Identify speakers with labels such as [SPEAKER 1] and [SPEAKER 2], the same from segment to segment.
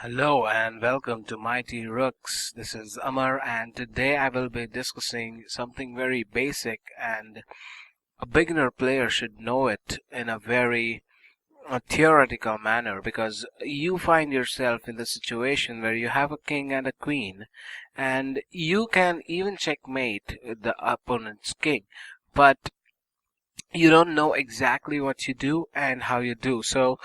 [SPEAKER 1] Hello and welcome to Mighty Rooks. This is Amar, and today I will be discussing something very basic, and a beginner player should know it in a very theoretical manner, because you find yourself in the situation where you have a king and a queen, and you can even checkmate the opponent's king, but you don't know exactly what you do and how you do. So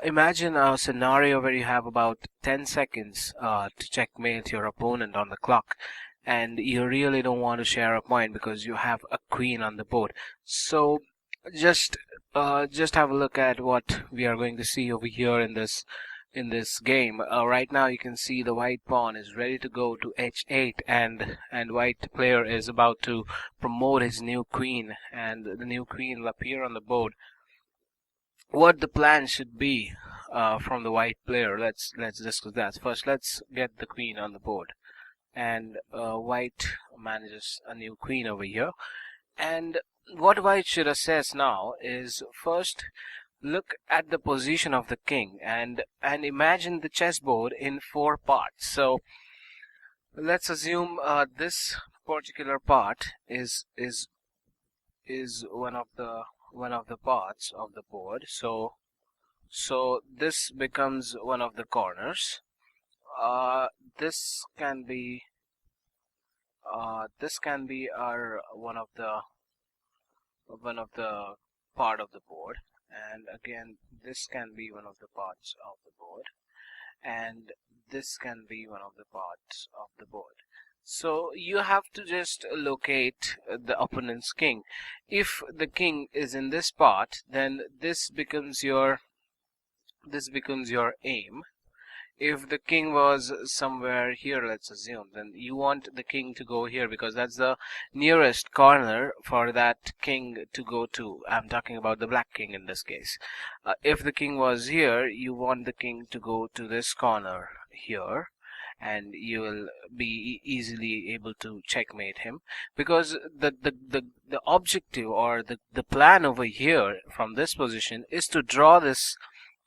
[SPEAKER 1] imagine a scenario where you have about 10 seconds to checkmate your opponent on the clock, and you really don't want to share a point because you have a queen on the board. So just just have a look at what we are going to see over here in this game. Right now you can see the white pawn is ready to go to h8, and white player is about to promote his new queen, and the new queen will appear on the board. What the plan should be from the white player, let's discuss that. First, let's get the queen on the board, and white manages a new queen over here. And what white should assess now is, first, look at the position of the king, and imagine the chessboard in four parts. So let's assume this particular part is one of the parts of the board. So this becomes one of the corners. This can be our one of the part of the board, and again this can be one of the parts of the board, and this can be one of the parts of the board. So you have to just locate the opponent's king. If the king is in this part, then this becomes your aim. If the king was somewhere here, let's assume, then you want the king to go here because that's the nearest corner for that king to go to. I'm talking about the black king in this case. If the king was here, you want the king to go to this corner here, and you will be easily able to checkmate him, because the objective, or the plan over here from this position, is to draw this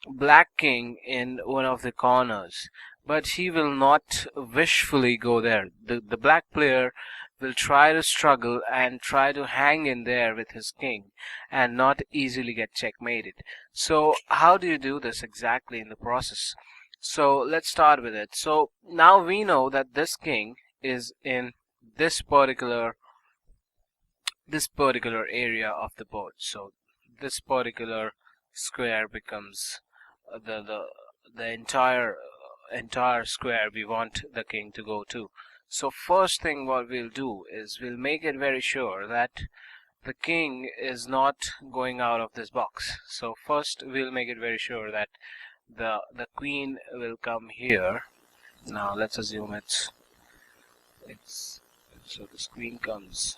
[SPEAKER 1] black king in one of the corners, but he will not wishfully go there. The black player will try to struggle and try to hang in there with his king and not easily get checkmated. So how do you do this exactly in the process? So let's start with it. So now we know that this king is in this particular area of the board. So this particular square becomes the entire square we want the king to go to. So first thing what we'll do is we'll make it very sure that the king is not going out of this box. So first we'll make it very sure that the queen will come here. Now let's assume it's so this queen comes.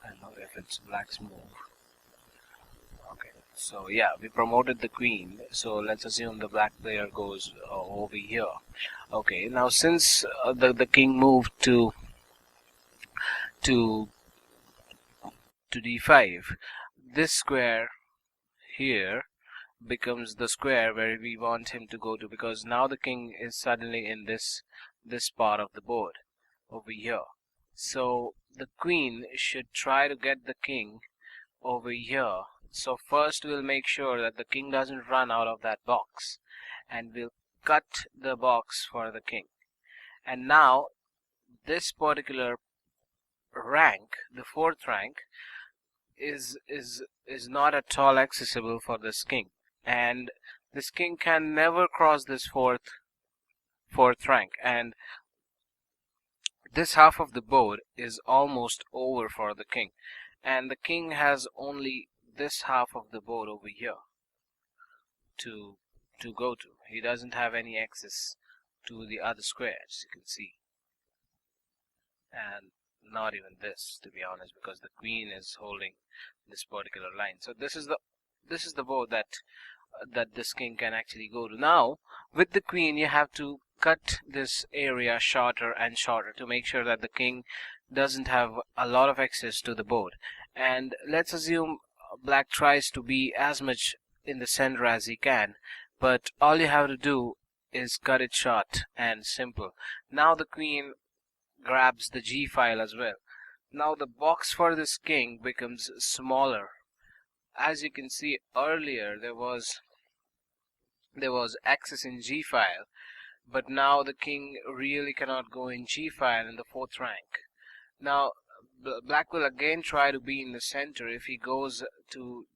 [SPEAKER 1] I don't know if it's black's move. Okay, so yeah, we promoted the queen, so let's assume the black player goes over here. Okay, now since the king moved to d5, this square here becomes the square where we want him to go to, because now the king is suddenly in this part of the board over here. So the queen should try to get the king over here. So first we'll make sure that the king doesn't run out of that box, and we'll cut the box for the king. And now this particular rank, the fourth rank, is not at all accessible for this king, and this king can never cross this fourth rank, and this half of the board is almost over for the king, and the king has only this half of the board over here to go to. He doesn't have any access to the other squares, you can see, and not even this, to be honest, because the queen is holding this particular line. So this is the board that this king can actually go to. Now with the queen you have to cut this area shorter and shorter to make sure that the king doesn't have a lot of access to the board. And let's assume black tries to be as much in the center as he can, but all you have to do is cut it short and simple. Now the queen grabs the g file as well. Now the box for this king becomes smaller. As you can see earlier, there was access in g file, but now the king really cannot go in g file in the 4th rank. Now black will again try to be in the center. If he goes to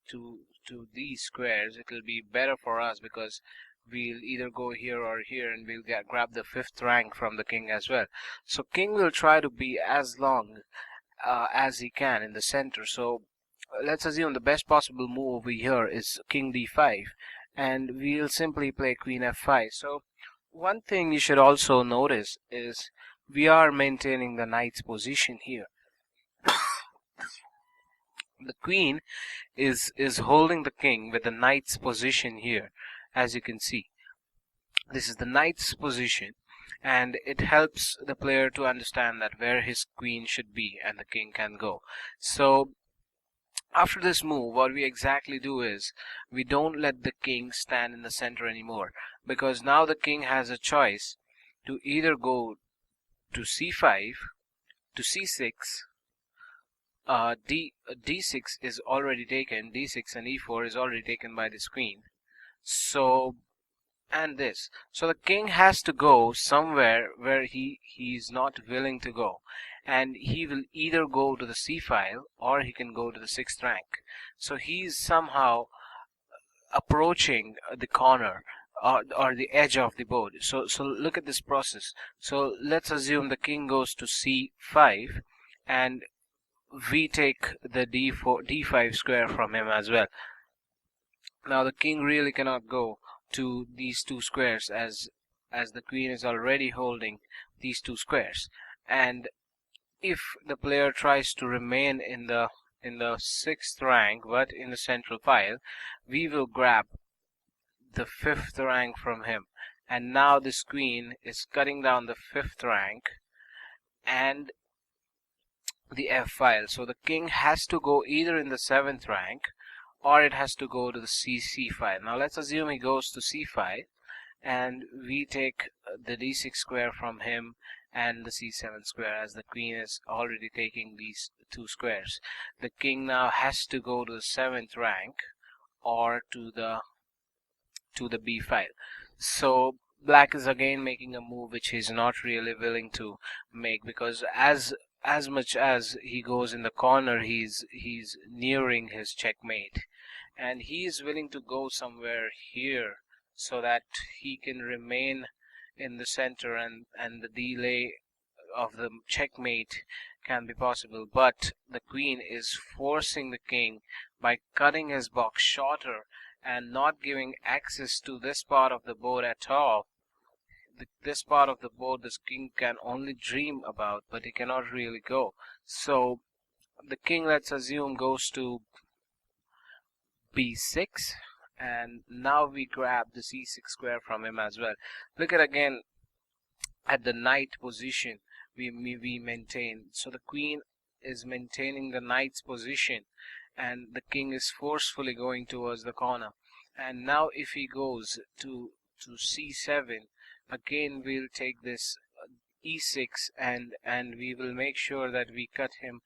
[SPEAKER 1] these squares, it will be better for us because we'll either go here or here, and we'll grab the 5th rank from the king as well. So king will try to be as long as he can in the center. So let's assume the best possible move over here is king d5, and we'll simply play queen f5. So one thing you should also notice is we are maintaining the knight's position here. The queen is holding the king with the knight's position here. As you can see, this is the knight's position, and it helps the player to understand that where his queen should be and the king can go. So after this move, what we exactly do is we don't let the king stand in the center anymore, because now the king has a choice to either go to c5, to c6. D6 is already taken. D6 and E4 is already taken by this queen. So, and this. So the king has to go somewhere where he's not willing to go, and he will either go to the C file or he can go to the 6th rank. So he's somehow approaching the corner or the edge of the board. So look at this process. So let's assume the king goes to C5, and we take the d5 square from him as well. Now the king really cannot go to these 2 squares as the queen is already holding these 2 squares. And if the player tries to remain in the 6th rank but in the central file, we will grab the 5th rank from him, and now this queen is cutting down the 5th rank and the F file. So the king has to go either in the 7th rank or it has to go to the C file. Now let's assume he goes to C5, and we take the D6 square from him and the C7 square, as the queen is already taking these 2 squares. The king now has to go to the 7th rank or to the B file. So black is again making a move which he's not really willing to make, because as much as he goes in the corner, he's nearing his checkmate, and he is willing to go somewhere here so that he can remain in the center, and the delay of the checkmate can be possible. But the queen is forcing the king by cutting his box shorter and not giving access to this part of the board at all. This part of the board this king can only dream about, but he cannot really go. So the king, let's assume, goes to b6, and now we grab the c6 square from him as well. Look at again at the knight position we maintain. So the queen is maintaining the knight's position, and the king is forcefully going towards the corner. And now if he goes to c7, again we'll take this e6, and we will make sure that we cut him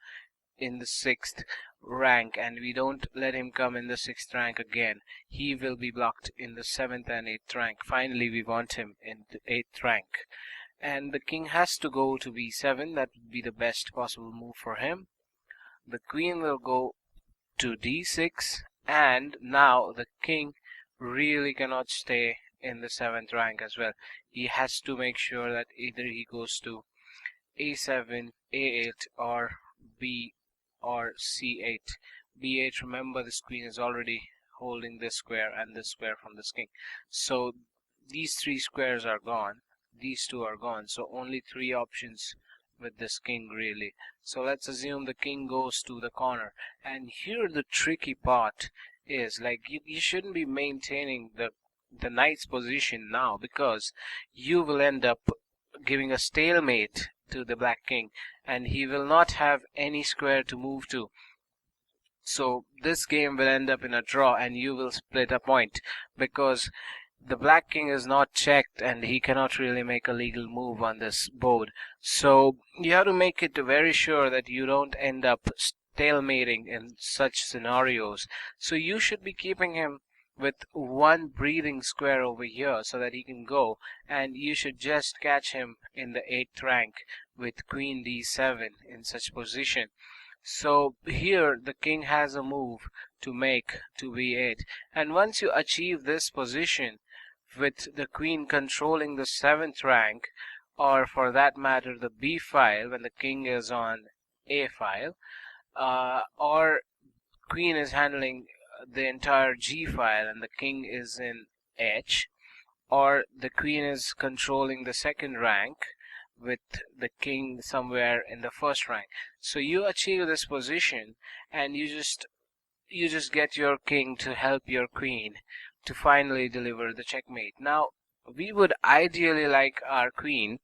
[SPEAKER 1] in the 6th rank, and we don't let him come in the 6th rank again. He will be blocked in the 7th and 8th rank. Finally we want him in the 8th rank, and the king has to go to b7. That would be the best possible move for him. The queen will go to d6, and now the king really cannot stay in the 7th rank as well. He has to make sure that either he goes to a7, a8, or b or c8. b8, remember this queen is already holding this square and this square from this king. So these 3 squares are gone, these 2 are gone, so only 3 options with this king really. So let's assume the king goes to the corner, and here the tricky part is, like, you shouldn't be maintaining the knight's position now, because you will end up giving a stalemate to the black king, and he will not have any square to move to. So this game will end up in a draw, and you will split a point, because the black king is not checked and he cannot really make a legal move on this board. So you have to make it very sure that you don't end up stalemating in such scenarios. So you should be keeping him with one breathing square over here so that he can go, and you should just catch him in the 8th rank with queen d7 in such position. So here the king has a move to make to b8, and once you achieve this position with the queen controlling the 7th rank, or for that matter the b file when the king is on a file, or queen is handling the entire g file and the king is in h, or the queen is controlling the 2nd rank with the king somewhere in the 1st rank. So you achieve this position and you just get your king to help your queen to finally deliver the checkmate. Now we would ideally like our queen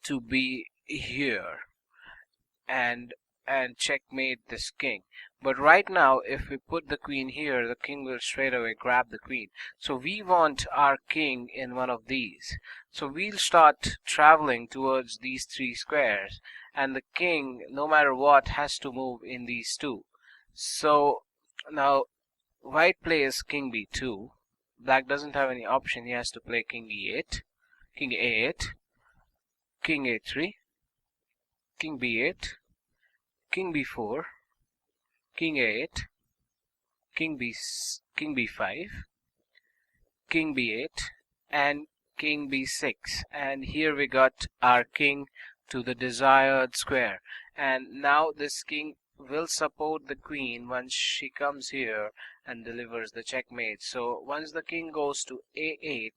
[SPEAKER 1] to be here and checkmate this king, but right now if we put the queen here, the king will straight away grab the queen. So we want our king in one of these, so we'll start traveling towards these 3 squares, and the king no matter what has to move in these 2. So now white plays king b2, black doesn't have any option, he has to play king e8, king a8, king a3, king b8, king b4, king a8, king b5, king b8, and king b6. And here we got our king to the desired square. And now this king will support the queen once she comes here and delivers the checkmate. So once the king goes to a8,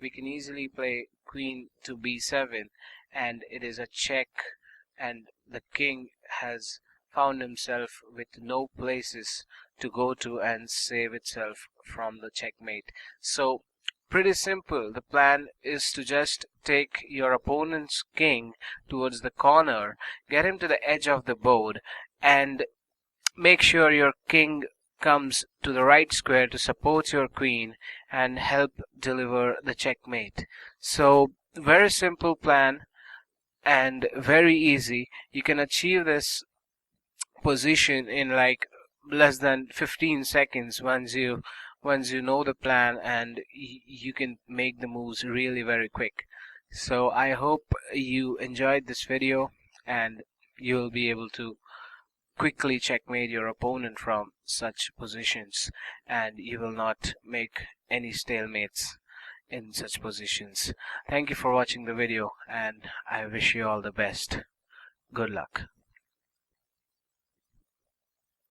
[SPEAKER 1] we can easily play queen to b7, and it is a check, and the king has found himself with no places to go to and save itself from the checkmate. So pretty simple. The plan is to just take your opponent's king towards the corner, get him to the edge of the board, and make sure your king comes to the right square to support your queen and help deliver the checkmate. So very simple plan and very easy. You can achieve this position in like less than 15 seconds once you know the plan, and you can make the moves really very quick. So I hope you enjoyed this video and you will be able to quickly checkmate your opponent from such positions, and you will not make any stalemates in such positions. Thank you for watching the video, and I wish you all the best. Good luck.